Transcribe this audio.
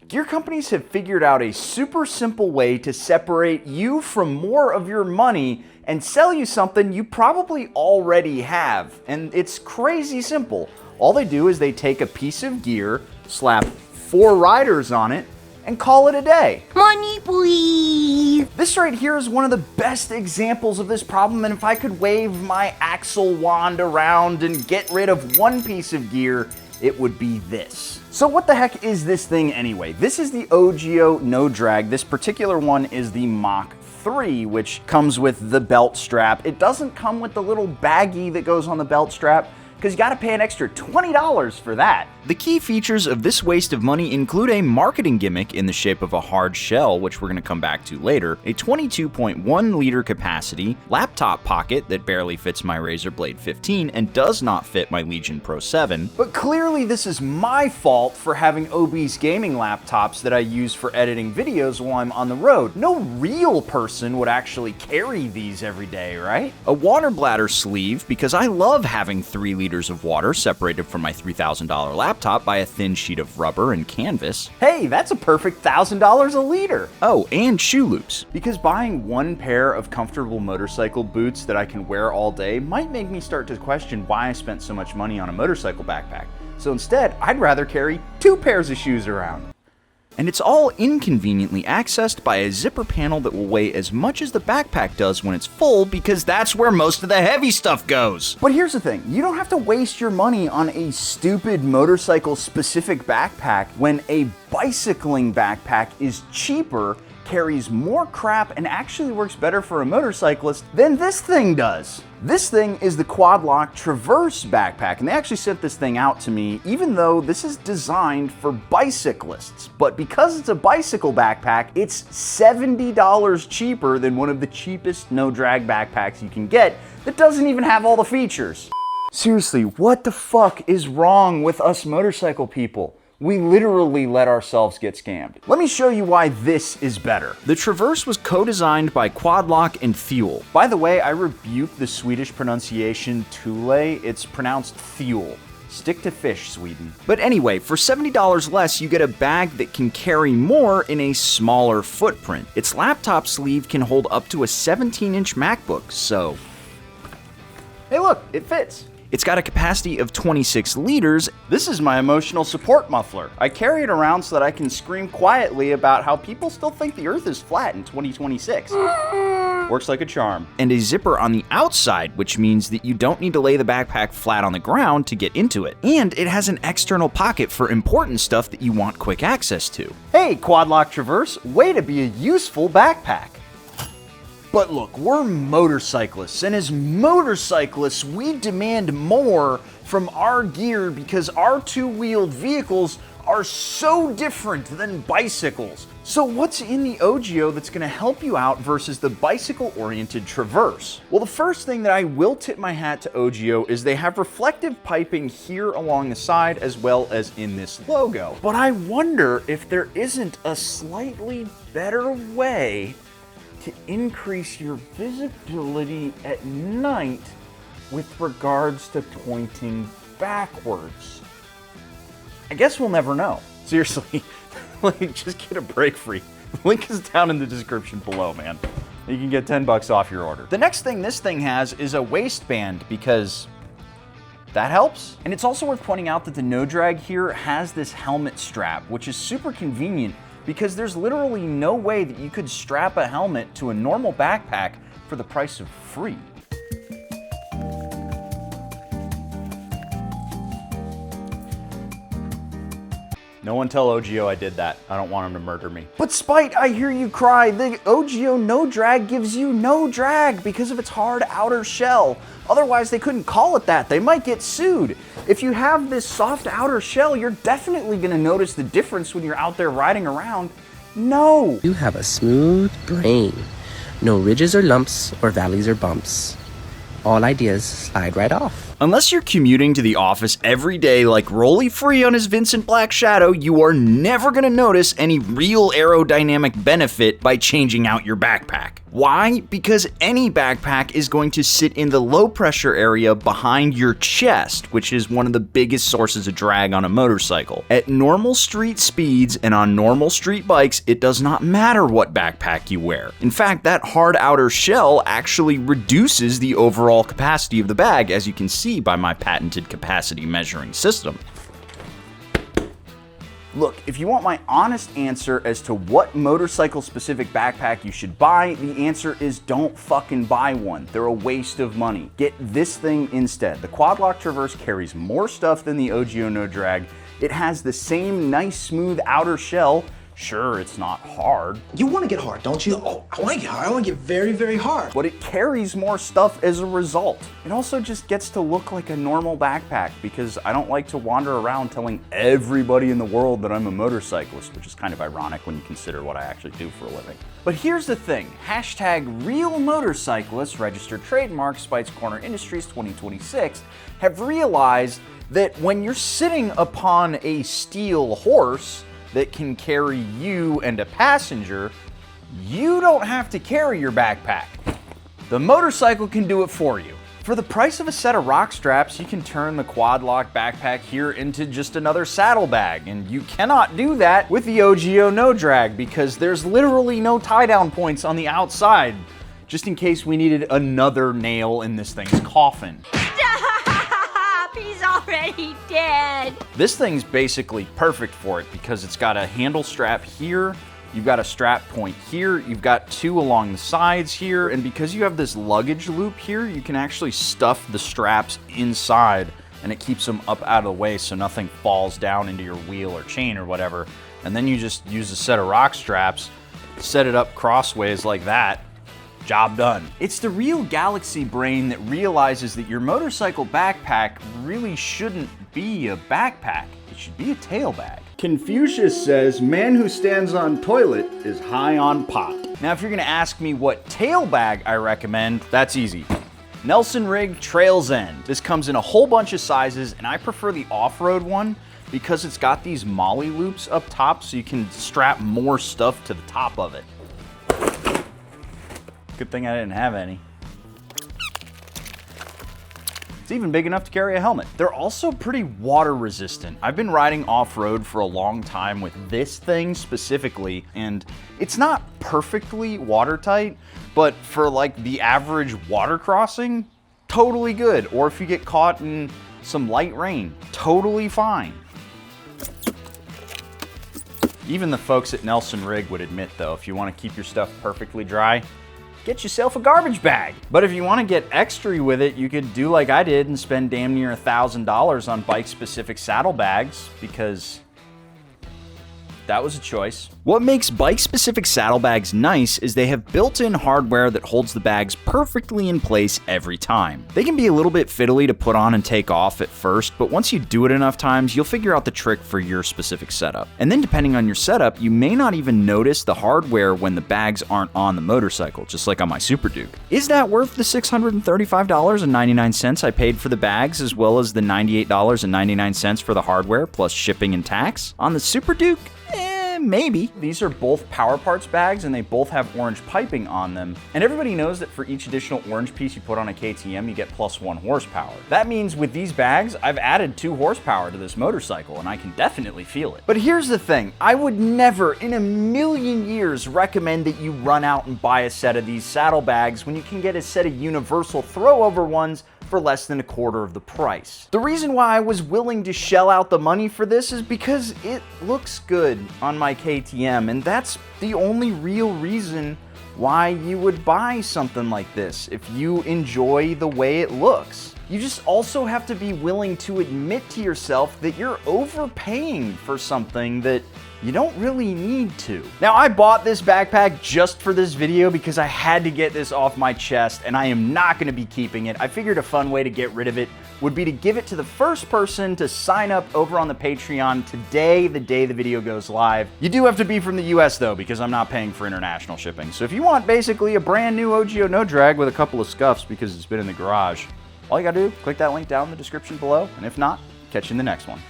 Gear companies have figured out a super simple way to separate you from more of your money and sell you something you probably already have. And it's crazy simple. All they do is they take a piece of gear, slap 4 riders on it, and call it a day. Money, please. This right here is one of the best examples of this problem, and if I could wave my axle wand around and get rid of one piece of gear, it would be this. So what the heck is this thing anyway? This is the Ogio No Drag. This particular one is the Mach 3, which comes with the belt strap. It doesn't come with the little baggie that goes on the belt strap, because you gotta pay an extra $20 for that. The key features of this waste of money include a marketing gimmick in the shape of a hard shell, which we're gonna come back to later, a 22.1 liter capacity, laptop pocket that barely fits my Razer Blade 15 and does not fit my Legion Pro 7. But clearly this is my fault for having obese gaming laptops that I use for editing videos while I'm on the road. No real person would actually carry these every day, right? A water bladder sleeve, because I love having 3 liters of water separated from my $3,000 laptop by a thin sheet of rubber and canvas. Hey, that's a perfect $1,000 a liter. Oh, and shoe loops. Because buying one pair of comfortable motorcycle boots that I can wear all day might make me start to question why I spent so much money on a motorcycle backpack. So instead, I'd rather carry 2 pairs of shoes around. And it's all inconveniently accessed by a zipper panel that will weigh as much as the backpack does when it's full, because that's where most of the heavy stuff goes. But here's the thing, you don't have to waste your money on a stupid motorcycle-specific backpack when a bicycling backpack is cheaper, carries more crap, and actually works better for a motorcyclist than this thing does. This thing is the Quadlock Traverse backpack, and they actually sent this thing out to me, even though this is designed for bicyclists. But because it's a bicycle backpack, it's $70 cheaper than one of the cheapest no-drag backpacks you can get that doesn't even have all the features. Seriously, what the fuck is wrong with us motorcycle people? We literally let ourselves get scammed. Let me show you why this is better. The Traverse was co-designed by Quadlock and Fuel. By the way, I rebuke the Swedish pronunciation Thule. It's pronounced Fuel. Stick to fish, Sweden. But anyway, for $70 less, you get a bag that can carry more in a smaller footprint. Its laptop sleeve can hold up to a 17-inch MacBook, so... Hey look, it fits. It's got a capacity of 26 liters. This is my emotional support muffler. I carry it around so that I can scream quietly about how people still think the Earth is flat in 2026. Works like a charm. And a zipper on the outside, which means that you don't need to lay the backpack flat on the ground to get into it. And it has an external pocket for important stuff that you want quick access to. Hey, Quadlock Traverse, way to be a useful backpack. But look, we're motorcyclists, and as motorcyclists, we demand more from our gear because our 2-wheeled vehicles are so different than bicycles. So what's in the Ogio that's gonna help you out versus the bicycle-oriented Traverse? Well, the first thing that I will tip my hat to Ogio is they have reflective piping here along the side as well as in this logo. But I wonder if there isn't a slightly better way to increase your visibility at night with regards to pointing backwards. I guess we'll never know. Seriously, like, just get a brake free. The link is down in the description below, man. You can get 10 bucks off your order. The next thing this thing has is a waistband, because that helps. And it's also worth pointing out that the No Drag here has this helmet strap, which is super convenient because there's literally no way that you could strap a helmet to a normal backpack for the price of free. No one tell Ogio I did that. I don't want him to murder me. But Spite, I hear you cry. The Ogio No Drag gives you no drag because of its hard outer shell. Otherwise, they couldn't call it that. They might get sued. If you have this soft outer shell, you're definitely gonna notice the difference when you're out there riding around. No. You have a smooth brain. No ridges or lumps or valleys or bumps. All ideas slide right off. Unless you're commuting to the office every day like Rolly Free on his Vincent Black Shadow, you are never gonna notice any real aerodynamic benefit by changing out your backpack. Why? Because any backpack is going to sit in the low pressure area behind your chest, which is one of the biggest sources of drag on a motorcycle. At normal street speeds and on normal street bikes, it does not matter what backpack you wear. In fact, that hard outer shell actually reduces the overall capacity of the bag, as you can see by my patented capacity measuring system. Look, if you want my honest answer as to what motorcycle-specific backpack you should buy, the answer is don't fucking buy one. They're a waste of money. Get this thing instead. The Quad Lock Traverse carries more stuff than the Ogio No Drag. It has the same nice, smooth outer shell. Sure, it's not hard. You want to get hard, don't you? Oh, I want to get hard. I want to get very, very hard. But it carries more stuff as a result. It also just gets to look like a normal backpack because I don't like to wander around telling everybody in the world that I'm a motorcyclist, which is kind of ironic when you consider what I actually do for a living. But here's the thing, #RealMotorcyclists, registered trademark, Spice Corner Industries 2026, have realized that when you're sitting upon a steel horse that can carry you and a passenger, you don't have to carry your backpack. The motorcycle can do it for you. For the price of a set of rock straps, you can turn the Quad Lock backpack here into just another saddlebag, and you cannot do that with the Ogio No Drag because there's literally no tie-down points on the outside, just in case we needed another nail in this thing's coffin. He's already dead. This thing's basically perfect for it because it's got a handle strap here, you've got a strap point here, you've got two along the sides here, and because you have this luggage loop here, you can actually stuff the straps inside and it keeps them up out of the way so nothing falls down into your wheel or chain or whatever. And then you just use a set of rock straps, set it up crossways like that, job done. It's the real galaxy brain that realizes that your motorcycle backpack really shouldn't be a backpack. It should be a tail bag. Confucius says, man who stands on toilet is high on pot. Now, if you're gonna ask me what tail bag I recommend, that's easy. Nelson Rig Trails End. This comes in a whole bunch of sizes, and I prefer the off-road one because it's got these molly loops up top so you can strap more stuff to the top of it. Good thing I didn't have any. It's even big enough to carry a helmet. They're also pretty water resistant. I've been riding off-road for a long time with this thing specifically, and it's not perfectly watertight, but for like the average water crossing, totally good. Or if you get caught in some light rain, totally fine. Even the folks at Nelson Rig would admit though, if you want to keep your stuff perfectly dry, get yourself a garbage bag. But if you want to get extra with it, you could do like I did and spend damn near $1,000 on bike-specific saddlebags because that was a choice. What makes bike-specific saddlebags nice is they have built-in hardware that holds the bags perfectly in place every time. They can be a little bit fiddly to put on and take off at first, but once you do it enough times, you'll figure out the trick for your specific setup. And then depending on your setup, you may not even notice the hardware when the bags aren't on the motorcycle, just like on my Super Duke. Is that worth the $635.99 I paid for the bags, as well as the $98.99 for the hardware, plus shipping and tax? On the Super Duke? Maybe. These are both power parts bags and they both have orange piping on them. And everybody knows that for each additional orange piece you put on a KTM, you get +1 horsepower. That means with these bags, I've added 2 horsepower to this motorcycle and I can definitely feel it. But here's the thing, I would never in a million years recommend that you run out and buy a set of these saddlebags when you can get a set of universal throwover ones for less than 1/4 of the price. The reason why I was willing to shell out the money for this is because it looks good on my KTM, and that's the only real reason why you would buy something like this, if you enjoy the way it looks. You just also have to be willing to admit to yourself that you're overpaying for something that you don't really need to. Now, I bought this backpack just for this video because I had to get this off my chest and I am not gonna be keeping it. I figured a fun way to get rid of it would be to give it to the first person to sign up over on the Patreon today, the day the video goes live. You do have to be from the US though, because I'm not paying for international shipping. So if you want basically a brand new Ogio No Drag with a couple of scuffs because it's been in the garage, all you gotta do, click that link down in the description below, and if not, catch you in the next one.